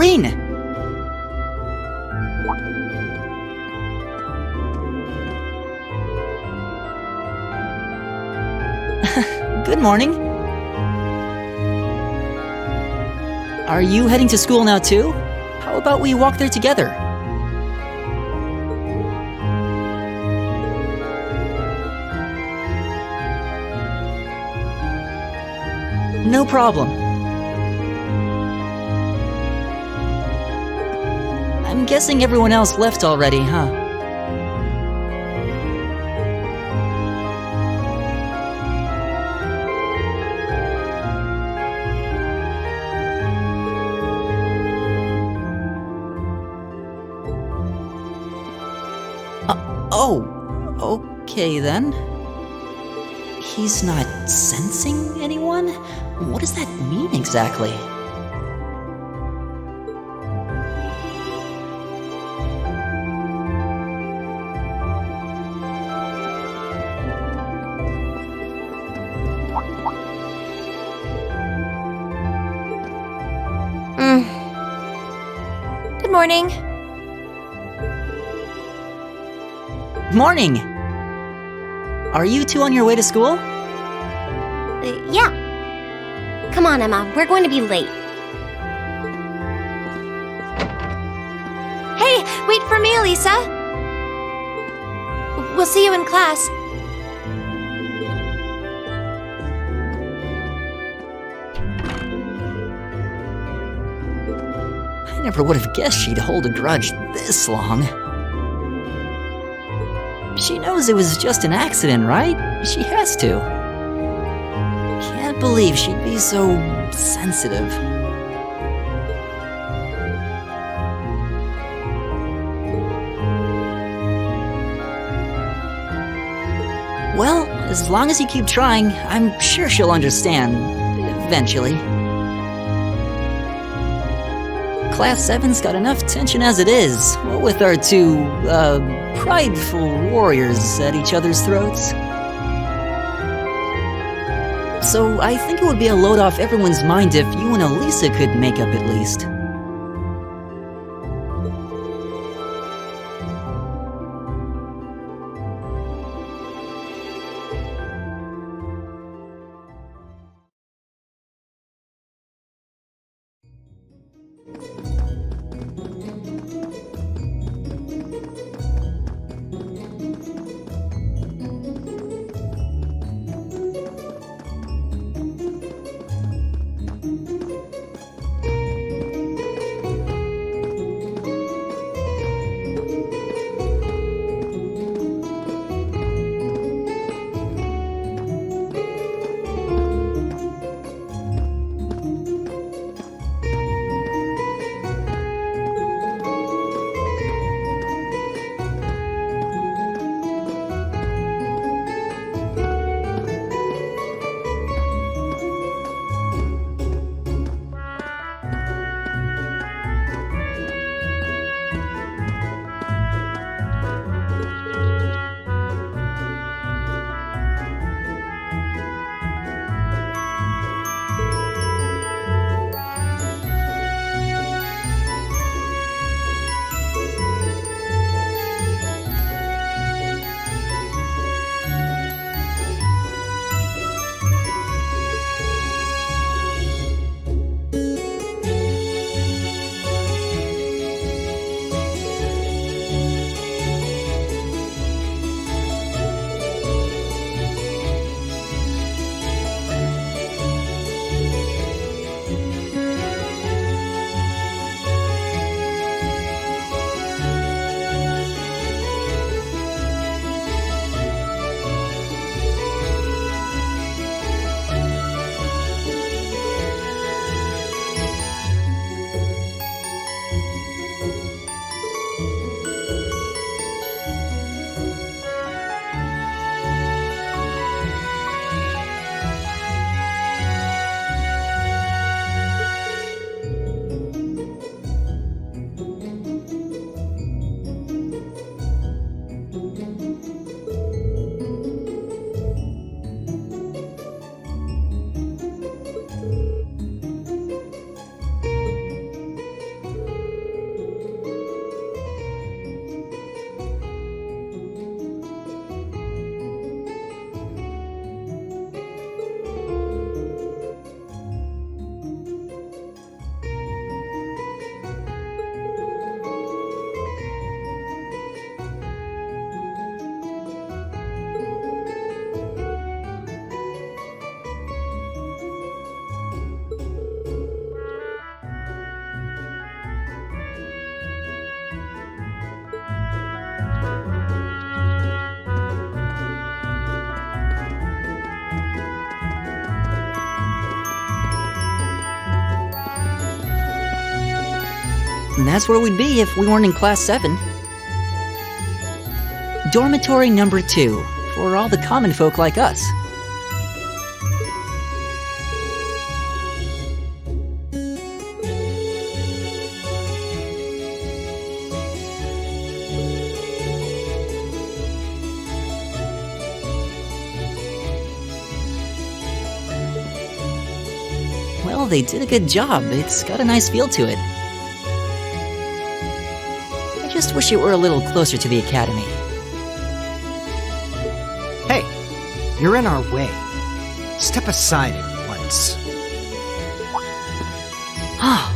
Rean! Good morning. Are you heading to school now too? How about we walk there together? No problem. I'm guessing everyone else left already, huh? Oh, okay then. He's not sensing anyone? What does that mean exactly? Good morning. Morning! Are you two on your way to school? Yeah. Come on, Emma. We're going to be late. Hey, wait for me, Elisa. We'll see you in class. I never would have guessed she'd hold a grudge this long. She knows it was just an accident, right? She has to. Can't believe she'd be so sensitive. Well, as long as you keep trying, I'm sure she'll understand. Eventually. Class 7's got enough tension as it is, with our two, prideful warriors at each other's throats. So I think it would be a load off everyone's mind if you and Elisa could make up at least. And that's where we'd be if we weren't in Class 7. Dormitory number 2, for all the common folk like us. Well, they did a good job. It's got a nice feel to it. I just wish it were a little closer to the academy. Hey, you're in our way. Step aside at once. Ah.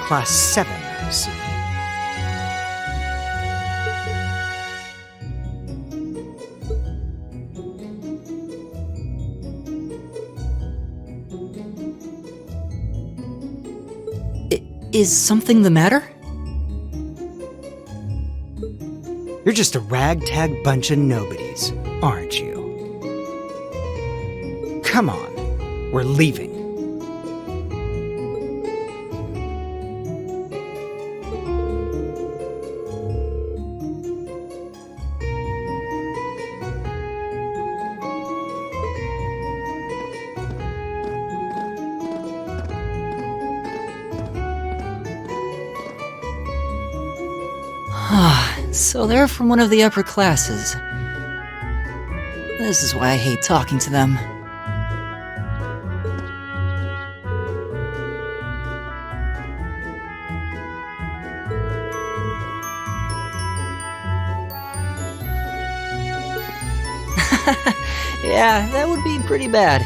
Class 7, I see. Is something the matter? You're just a ragtag bunch of nobodies, aren't you? Come on, we're leaving. So they're from one of the upper classes. This is why I hate talking to them. Yeah, that would be pretty bad.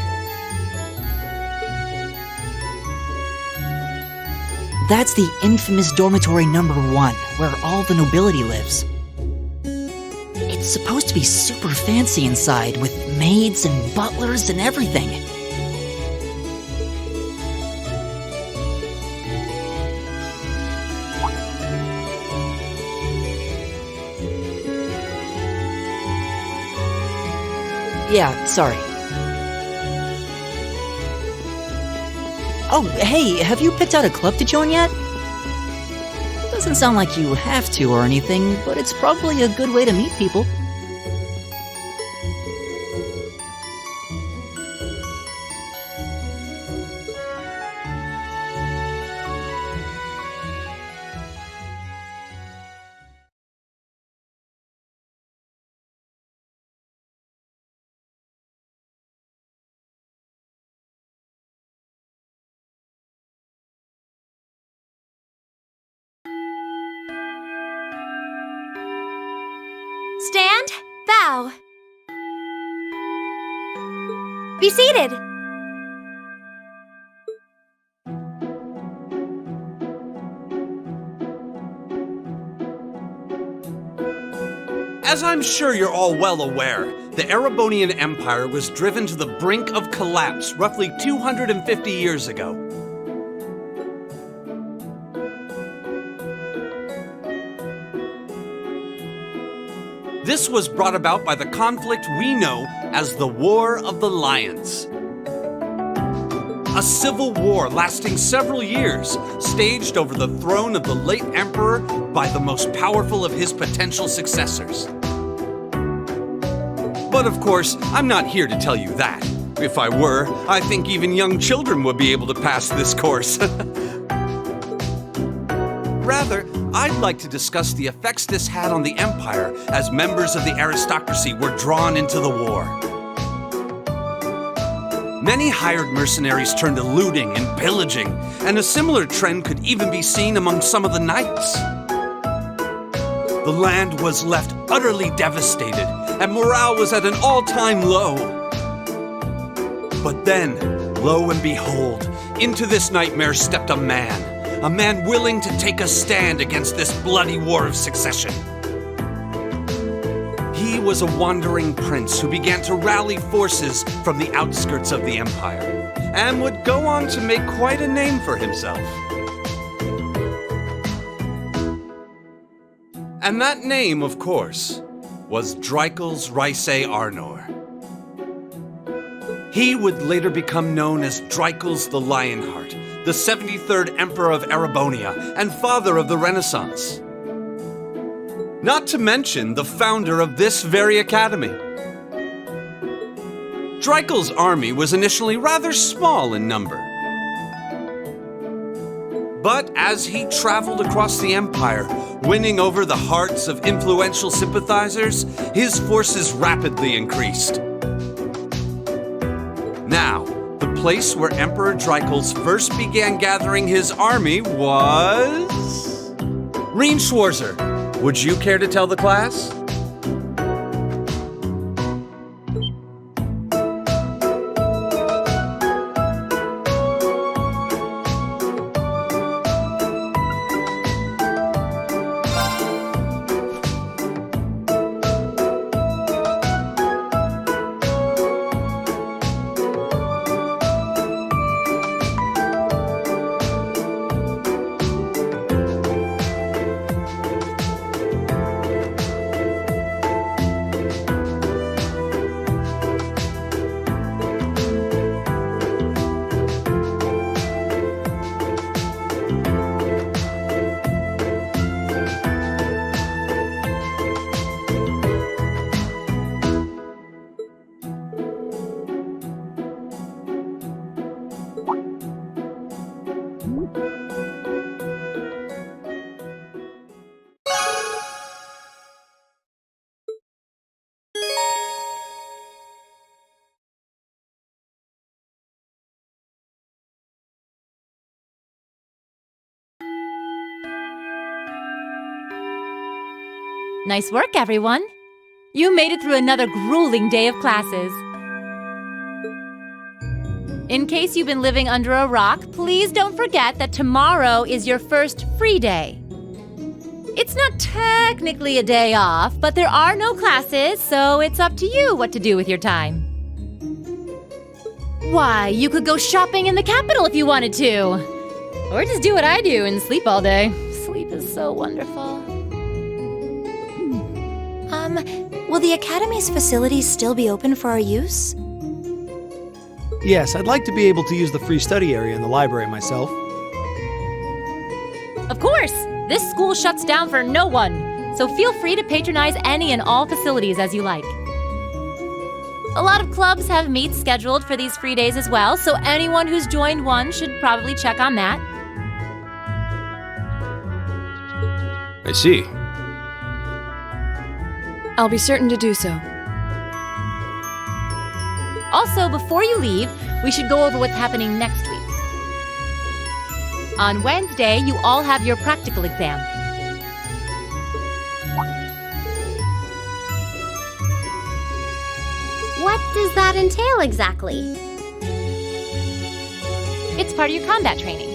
That's the infamous dormitory number 1, where all the nobility lives. It's supposed to be super fancy inside, with maids and butlers and everything. Yeah, sorry. Oh, hey, have you picked out a club to join yet? Doesn't sound like you have to or anything, but it's probably a good way to meet people. Stand, bow. Be seated. As I'm sure you're all well aware, the Erebonian Empire was driven to the brink of collapse roughly 250 years ago. This was brought about by the conflict we know as the War of the Lions. A civil war lasting several years, staged over the throne of the late emperor by the most powerful of his potential successors. But of course, I'm not here to tell you that. If I were, I think even young children would be able to pass this course. Rather, I'd like to discuss the effects this had on the Empire as members of the aristocracy were drawn into the war. Many hired mercenaries turned to looting and pillaging, and a similar trend could even be seen among some of the knights. The land was left utterly devastated, and morale was at an all-time low. But then, lo and behold, into this nightmare stepped a man willing to take a stand against this bloody war of succession. He was a wandering prince who began to rally forces from the outskirts of the empire, and would go on to make quite a name for himself. And that name, of course, was Dreikel's Rice Arnor. He would later become known as Dreikel's the Lionheart, the 73rd Emperor of Erebonia and father of the Renaissance. Not to mention the founder of this very academy. Dreikel's army was initially rather small in number. But as he traveled across the empire, winning over the hearts of influential sympathizers, his forces rapidly increased. Now, the place where Emperor Dreikel's first began gathering his army was... Rean Schwarzer, would you care to tell the class? Nice work, everyone. You made it through another grueling day of classes. In case you've been living under a rock, please don't forget that tomorrow is your first free day. It's not technically a day off, but there are no classes, so it's up to you what to do with your time. Why, you could go shopping in the capital if you wanted to. Or just do what I do and sleep all day. Sleep is so wonderful. Will the Academy's facilities still be open for our use? Yes, I'd like to be able to use the free study area in the library myself. Of course! This school shuts down for no one, so feel free to patronize any and all facilities as you like. A lot of clubs have meets scheduled for these free days as well, so anyone who's joined one should probably check on that. I see. I'll be certain to do so. Also, before you leave, we should go over what's happening next week. On Wednesday, you all have your practical exam. What does that entail exactly? It's part of your combat training.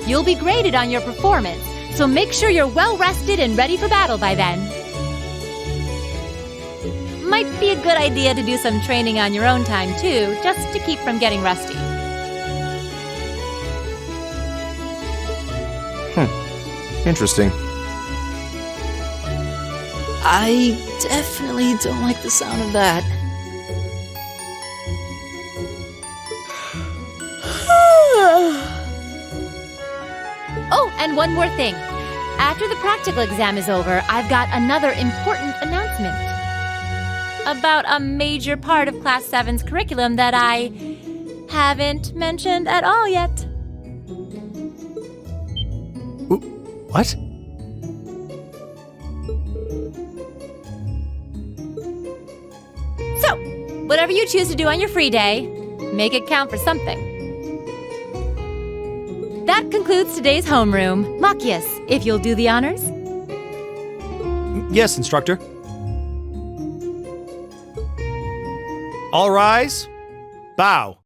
You'll be graded on your performance, so make sure you're well rested and ready for battle by then. Might be a good idea to do some training on your own time too, just to keep from getting rusty. Interesting. I definitely don't like the sound of that. Oh, and one more thing. After the practical exam is over, I've got another important announcement about a major part of Class 7's curriculum that I haven't mentioned at all yet. What? So, whatever you choose to do on your free day, make it count for something. That concludes today's homeroom. Machias, if you'll do the honors. Yes, instructor. All rise. Bow.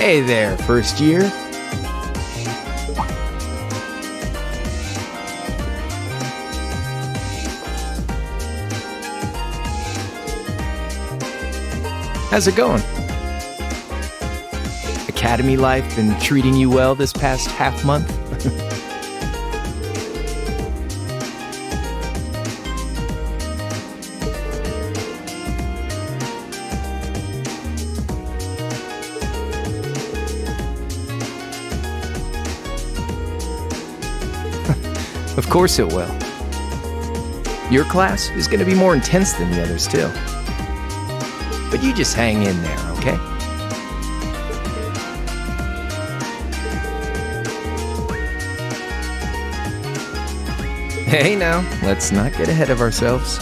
Hey there, first year. How's it going? Academy life been treating you well this past half month? Of course it will. Your class is going to be more intense than the others, too. But you just hang in there, okay? Hey now, let's not get ahead of ourselves.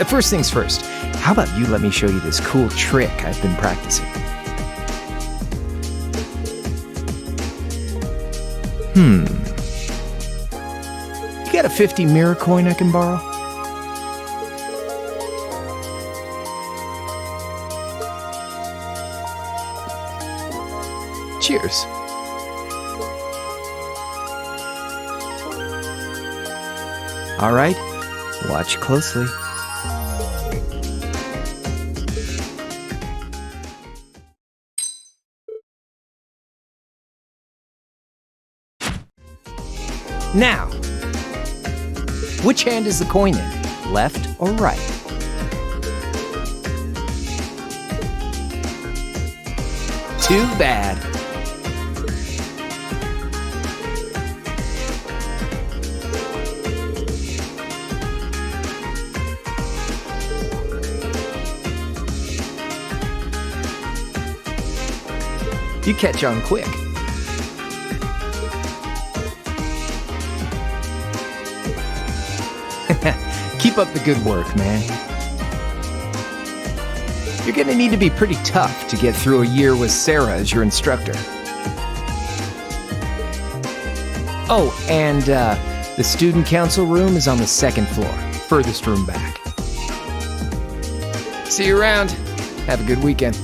First things first, how about you let me show you this cool trick I've been practicing? You got a 50 mirror coin I can borrow? Cheers. All right, watch closely. Now, which hand is the coin in? Left or right? Too bad. You catch on quick. Keep up the good work, man. You're gonna need to be pretty tough to get through a year with Sarah as your instructor. Oh, and the student council room is on the second floor, furthest room back. See you around. Have a good weekend.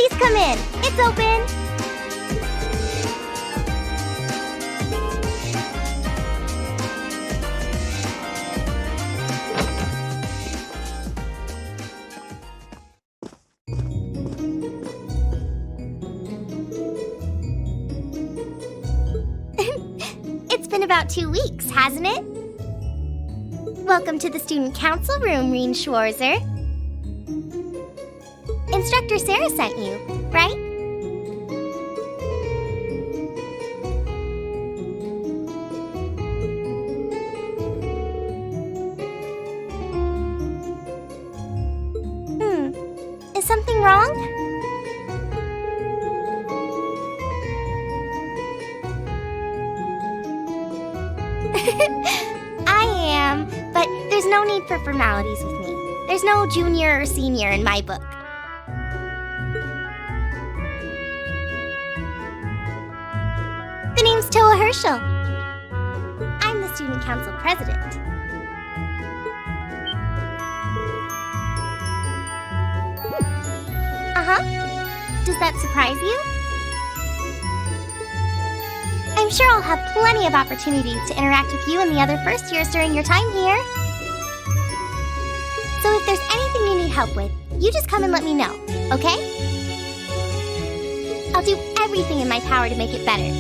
Please come in. It's open. It's been about 2 weeks, hasn't it? Welcome to the Student Council room, Rean Schwarzer. Instructor Sarah sent you, right? Is something wrong? I am, but there's no need for formalities with me. There's no junior or senior in my book. The name's Toa Herschel. I'm the Student Council President. Does that surprise you? I'm sure I'll have plenty of opportunities to interact with you and the other first years during your time here. So if there's anything you need help with, you just come and let me know, okay? I'll do everything in my power to make it better.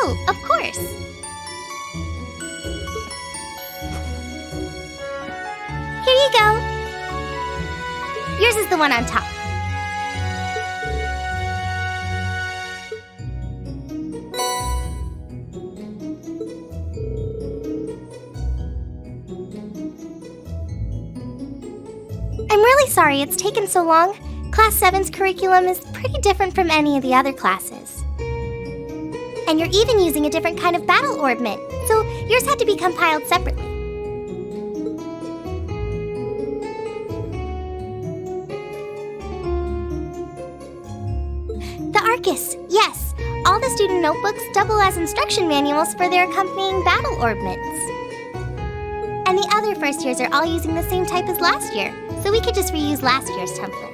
Oh, of course. Here you go. Yours is the one on top. I'm really sorry it's taken so long. Class 7's curriculum is pretty different from any of the other classes. And you're even using a different kind of battle orbment, so yours had to be compiled separately. The Arcus, yes. All the student notebooks double as instruction manuals for their accompanying battle orbments. And the other first years are all using the same type as last year, so we could just reuse last year's template.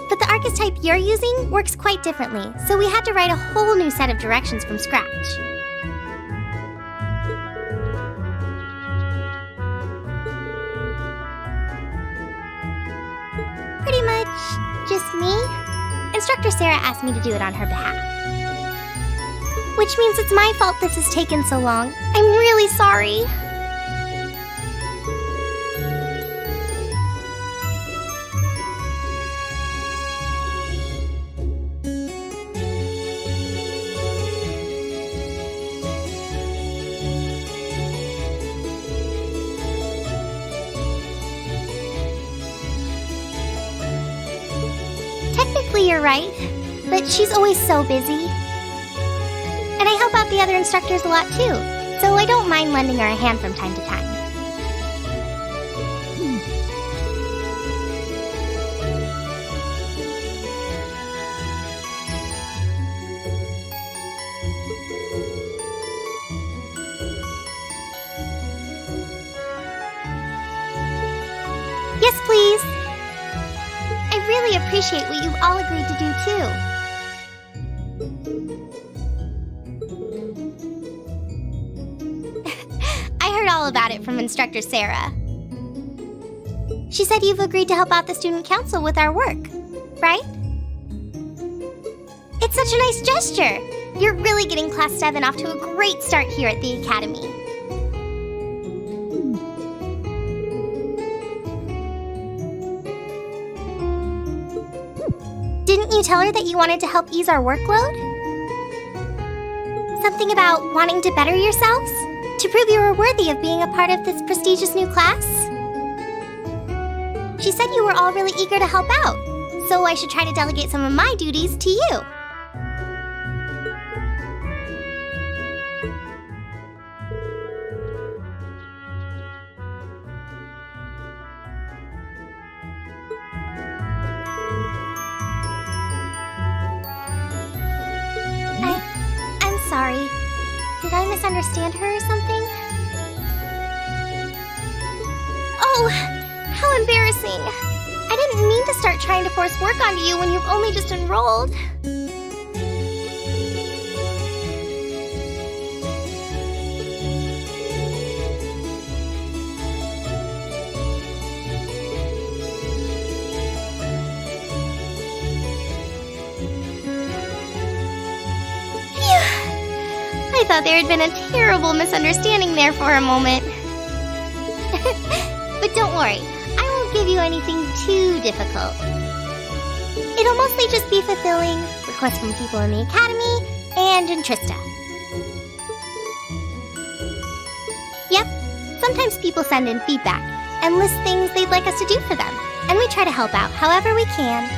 But the Arcus type you're using works quite differently, so we had to write a whole new set of directions from scratch. Pretty much just me. Instructor Sarah asked me to do it on her behalf. Which means it's my fault this has taken so long. I'm really sorry. Technically, you're right, but she's always so busy. And I help out the other instructors a lot too, so I don't mind lending her a hand from time to time. Yes, please. I really appreciate what you've all agreed to do too. I heard all about it from Instructor Sarah. She said you've agreed to help out the student council with our work, right? It's such a nice gesture. You're really getting Class 7 off to a great start here at the Academy. Didn't you tell her that you wanted to help ease our workload? Something about wanting to better yourselves? To prove you were worthy of being a part of this prestigious new class? She said you were all really eager to help out, so I should try to delegate some of my duties to you. sorry. Did I misunderstand her or something? Oh, how embarrassing. I didn't mean to start trying to force work onto you when you've only just enrolled. I thought there had been a terrible misunderstanding there for a moment. But don't worry, I won't give you anything too difficult. It'll mostly just be fulfilling requests from people in the Academy and in Trista. Yep, sometimes people send in feedback and list things they'd like us to do for them, and we try to help out however we can.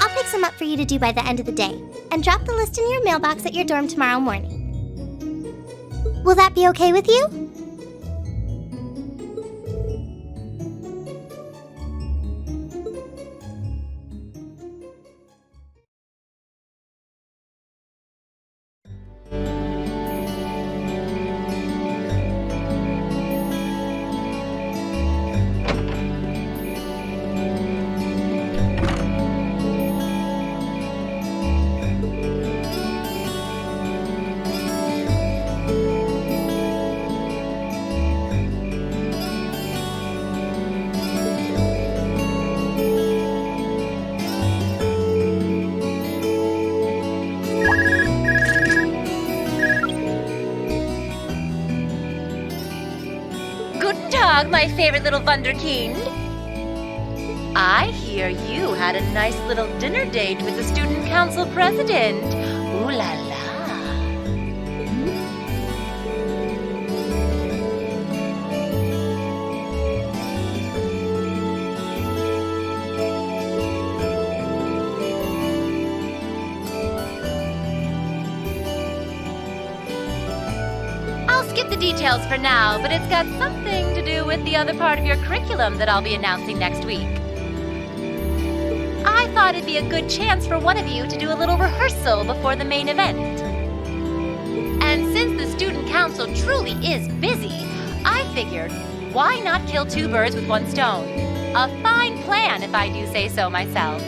I'll pick some up for you to do by the end of the day, and drop the list in your mailbox at your dorm tomorrow morning. Will that be okay with you? Guten Tag, my favorite little Wunderkind. I hear you had a nice little dinner date with the student council president. Ooh la la. I'll skip the details for now, but it's got something to do with the other part of your curriculum that I'll be announcing next week. I thought it'd be a good chance for one of you to do a little rehearsal before the main event. And since the student council truly is busy, I figured, why not kill two birds with one stone? A fine plan, if I do say so myself.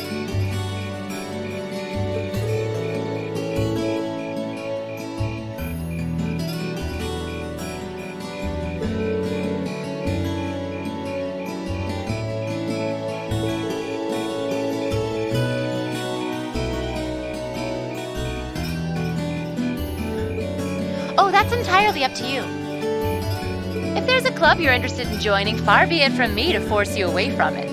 Oh, that's entirely up to you. If there's a club you're interested in joining, far be it from me to force you away from it.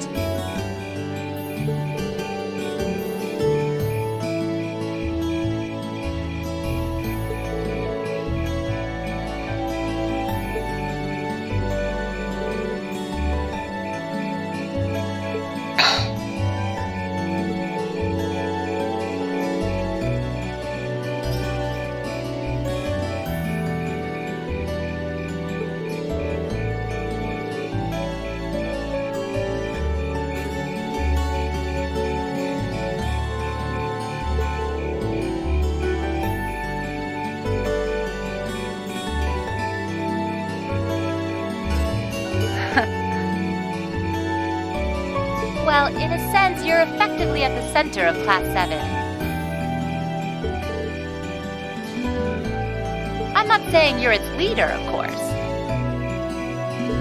Well, in a sense, you're effectively at the center of Class 7. I'm not saying you're its leader, of course.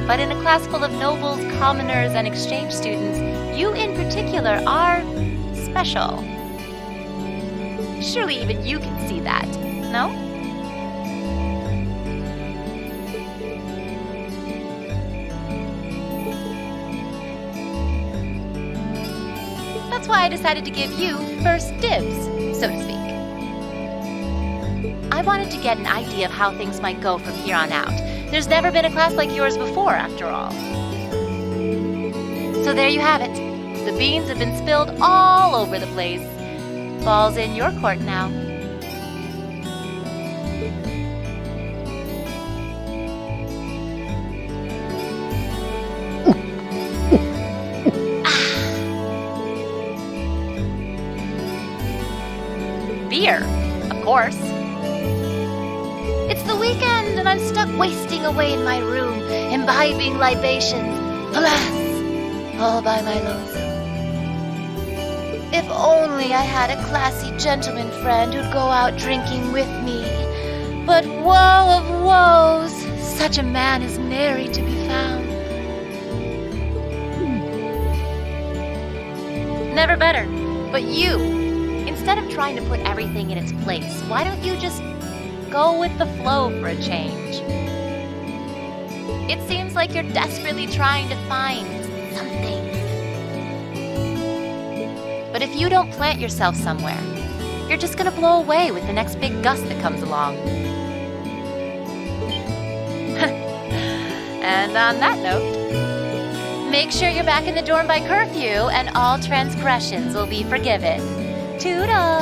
But in a class full of nobles, commoners, and exchange students, you in particular are special. Surely even you can see that, no? That's why I decided to give you first dibs, so to speak. I wanted to get an idea of how things might go from here on out. There's never been a class like yours before, after all. So there you have it. The beans have been spilled all over the place. Ball's in your court now. Beer, of course. It's the weekend and I'm stuck wasting away in my room, imbibing libations. Alas, all by my lonesome. If only I had a classy gentleman friend who'd go out drinking with me. But woe of woes, such a man is nary to be found. Never better. But you, instead of trying to put everything in its place, why don't you just go with the flow for a change? It seems like you're desperately trying to find something. But if you don't plant yourself somewhere, you're just gonna blow away with the next big gust that comes along. And on that note, make sure you're back in the dorm by curfew and all transgressions will be forgiven. Toodles!